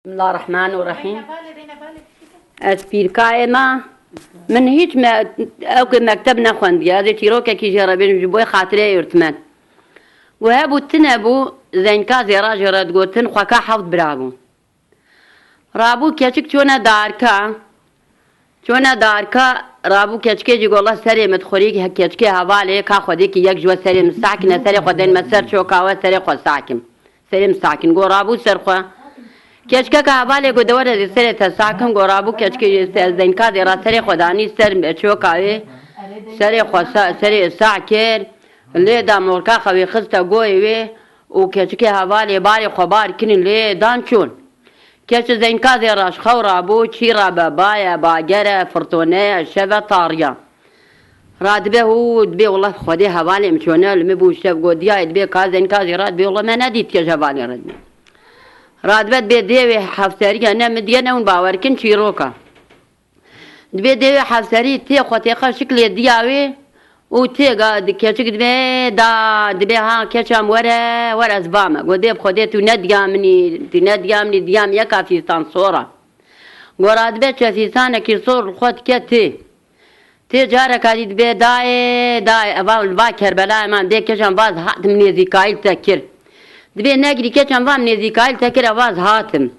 بسم الله الرحمن الرحيم. اسبيركاي ما من هيك ما او مكتبنا خوندي هذا تيروكا كي جربين جبوي خاطري يرتمان وهابو تنبو زين كازي راجل رد قوتن خوكا حفظ برابو رابو كيشك چونا داركا رابو كيشكي جي والله سري مدخوري كيشكي حوالي كا خودي كي يك جو سري مساكن سري خودين مسر شوكاوا سري خو ساكن سري مساكن غو رابو سرخوا كيشكا كابالي قد ورد سري تساكن غرابو كيشكي زين كادي را سري خداني سر بچوكاوي سري خو سري ساكر لي دا موركا خوي خستا غوي و كيشكي حوالي باري خبار كن لي دانچون كيش زين كادي راش خورابو تشيرا بابايا باجره فرتونه شبه طاريا راد به هو دبي والله خدي حوالي مشونه لمبو شف غوديا دبي كازين كادي راد بي والله ما ناديت يا جبالي رد رادبت بي ديوي حفساري انا مدينه اون باوركن شيروكا دبي ديوي حفساري تي خوتيقه شكل دياوي و تي قاد كيشك دبي ها كيشام ورا زبامه قديب خديتو نديامني ديام يكا في صورة ورادبت شفيسانه كي صور خد كتي تي جارك هادي دبي داي اباول باكر بلا ما دي كيشام باز حد من زيكايل تكر دبي ناقري كيشان فام نزيكايل تكر اواز هاتم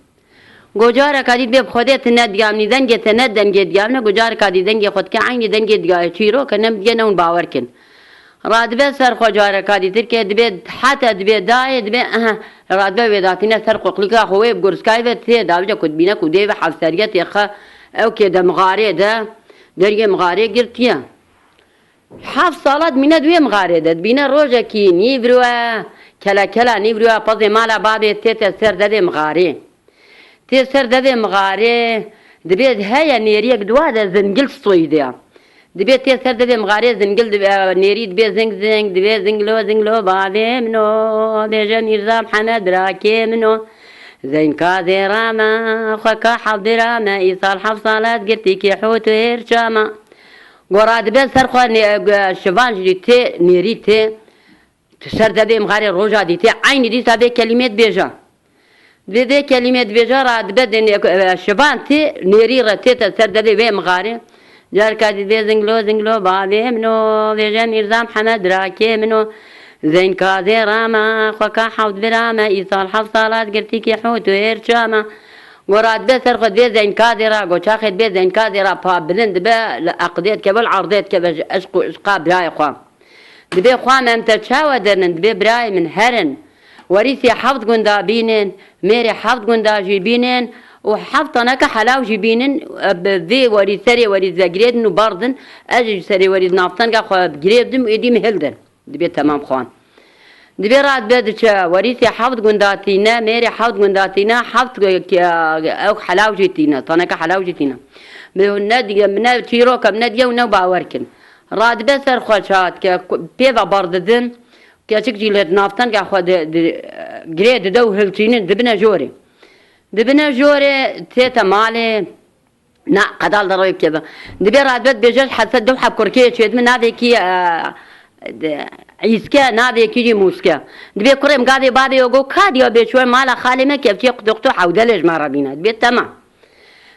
گوجار کادید به خودت ندیام دنگ تندم گدیام نه گوجار کادید دنگ خود که عین دنگ دیگه چیرو کنم دیگه نون باور کن راد به سر گوجار کادید که دبی حتی دبی دای دبی راد به وداتینا سر قلقا خوی بگرسکای و تی داوجا کد بینا کدی و حفسریت یخ او که دم غاره ده درگه مغاره گرتیا حف صالات مینا دوی مغاره ده بینا روزا کی نیبروا کلا نیبروا پس مالا بابی تی سر ده مغاره تی سر ده مغاره دبید هیا نیریک دوا ده زنگل صویده دبید تی سر ده مغاره زنگل نیری دبید زنگ دبید زنگلو بابی منو بیجا میرزا محمد راکی منو زين كاذي راما خوكا حفظ راما إيصال حفصالات قرتي كي حوت ويرشاما وراد بس سرخوا شفان جديتي نيريتي تسر دبي مغاري روجا ديتي عيني دي سابي كلمات بيجا دي كلمات بيجا راد بدن شفان تي نيري رتي تسر دبي بي مغاري جار كادي بي زنگلو بابي منو بيجا ميرزا محمد راكي منو زين كاذي راما خوكا حوت براما إيصال حفصالات قرتي كي حوت ويرشاما وراد بي سرخوا بي زين كاذي را قوشاخد بي زين كاذي را بلند بي أقديت كبل عرضيت كبل أشقا براي خوام دبي خوام امتا تشاوى درنن دبي براي من هرن وريسي حفظ قندا بينن ميري حفظ قندا جيبينن وحفظنا كحلاو جيبينن بذي وري سري وري زاقريدن وباردن اجي سري وري نافتن كا بقريبدن ويدي مهلدن دبي تمام خوان دبي راد بدك وريسي حفظ قنداتينا ميري حفظ قنداتينا حفظ او حلاو جيتينا طنا كحلاو جيتينا بنادي من تيروكا بنادي ونو باوركن راد بسر خوشات بيفا بارددن كاشك جيلت نافتن كا خود جريد دو هلتينن دبنا جوري تيتا مالي نا قدال ضريب كذا دبي راد بد بيجاش حسد دو حب كركيه شيد من هذه كي عيسكا نابي كيجي موسكا دبي كريم قاضي بابي وقو كادي وبيشوي مالا خالي ما كيف دكتور حودلج مرة بينا دبي تمام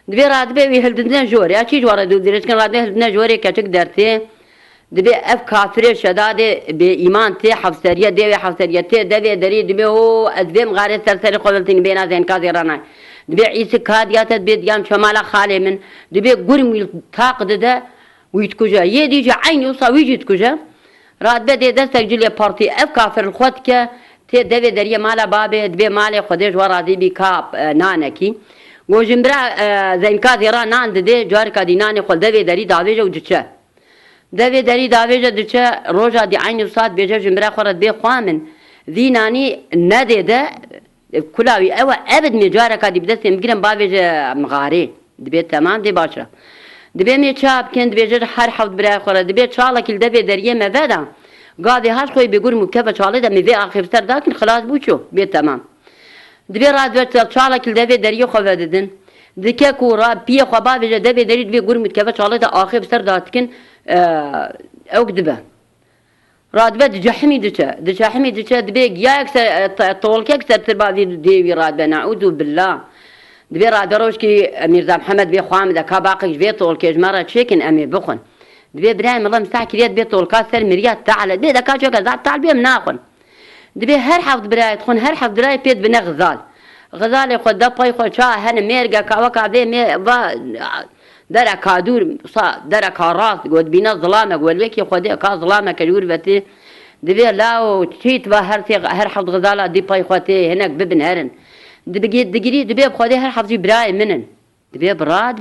دبي راد بي هلدنا جوري اشي جوار دو ديرش كان راد هلدنا جوري كاتك درتي دبي اف كافر شداد بايمان تي حفصريه دي حفصريه تي دبي دري دبي هو ازبم غاري سرسري قولتين بينا زين كازي رانا دبي عيسى كاديات دبي ديام شمال خالي من دبي قرم تاقد ده ويتكوجا يدي عين يوصا ويجتكوجا راد بدي دستك جلي بارتي اف كافر الخوتك تي دبي دري مالا بابي دبي مالي خديج ورا دي بي كاب نانكي وجمبرا زين كازي را ناند دي جار كادي ناني خل دبي دري داويجا وجتشا دبي دري داويجا دچا روجا دي عين صاد بيجا جمبرا خرد بي خوامن ذي ناني ندي ده كلاوي او ابد مجارا كادي بدس مقرن بابيجا مغاري دبي تمام دي باشا دبي مي چاب كند بيجا هر حفظ برا خرد دبي چالك دبي دريه مبدا قاضي هاش خوي بيقول مكفى چاله ده مي اخر سر داكن خلاص بوچو بي تمام دبي راد بيت چالك دبي دريه خوددن دكه كورا بي خو بابيجا دبي دري دبي قول مكفى چاله ده اخر سر داتكن او كدبه راد بد جحمي دچا دبي ياك طولك اكثر تربا ديوي راد نعوذ بالله دبي رادروش كي ميرزا محمد بي خوام دكا باقي بي طول كيج مرة تشيكن أمي بخن دبي برايم الله مساع كريات بي طول كاسر مريات تعال دبي دكا شو كذا تعال بي مناخن دبي هر حفظ براي تخون هر حفظ براي بيت بنا غزال خود دبي خود شا هن ميرجا كاوكا بي مي درا كادور صا درا كراس قد بينا ظلامه قول ويكي خودي كا ظلامه كجور بتي دبي لا تشيت هر حفظ غزاله دي باي خوتي هناك ببن هرن دبي بخودي هر حفظي براي منن دبي براد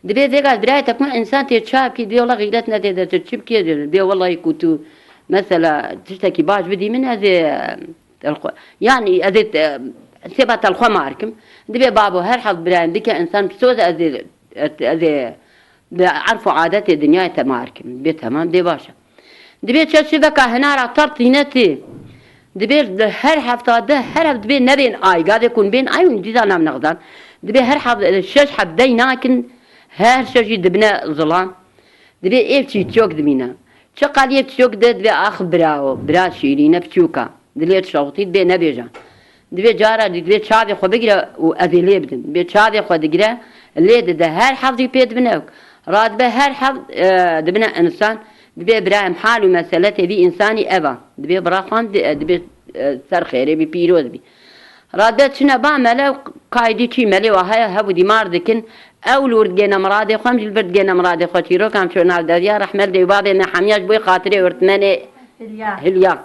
دبي ذيك براي تكون انسان تشاب كي دي والله غيرتنا تشب كي دبي والله كنتو مثلا تشتكي باش بدي من هذه يعني هذه سبت الخماركم دبي بابو هر حفظ براي ديك انسان بسوز هذه عرفوا عادات الدنيا تماركم دبي تمام دي باشا دبي تشبكة هنا رطرت هنتي دبي هر حفظ ده هر دبي نبين آي قاعد يكون بين آي ونجيزا نام نغضان دبي هر حفظ الشش حبدي ناكن هر شجي دبنا ظلام دبي إيه تشوك دبينا شقال يبتشوك ده دبي آخ برا شيرين بتشوكا دبي تشوطي دبي نبيجا دبي جارة دبي شادي خو بقرا وأذي ليبدن دبي شادي خو دقرا اللي ده هر حفظ يبيد بناك راد به هر حفظ دبنا إنسان دبي براهم حال ومسألته بي إنساني أبا دبي براخان دبي سر خيري بي بيروز بي رادت شنا بعمله قايدي كي ملي وهاي هبو دمار دكن أول ورد جينا مرادي خمس البرد جينا مرادي خطيرو كام شو نال داديا رحمل دي بعض إن حمياش بوي خاطري ورتماني هليا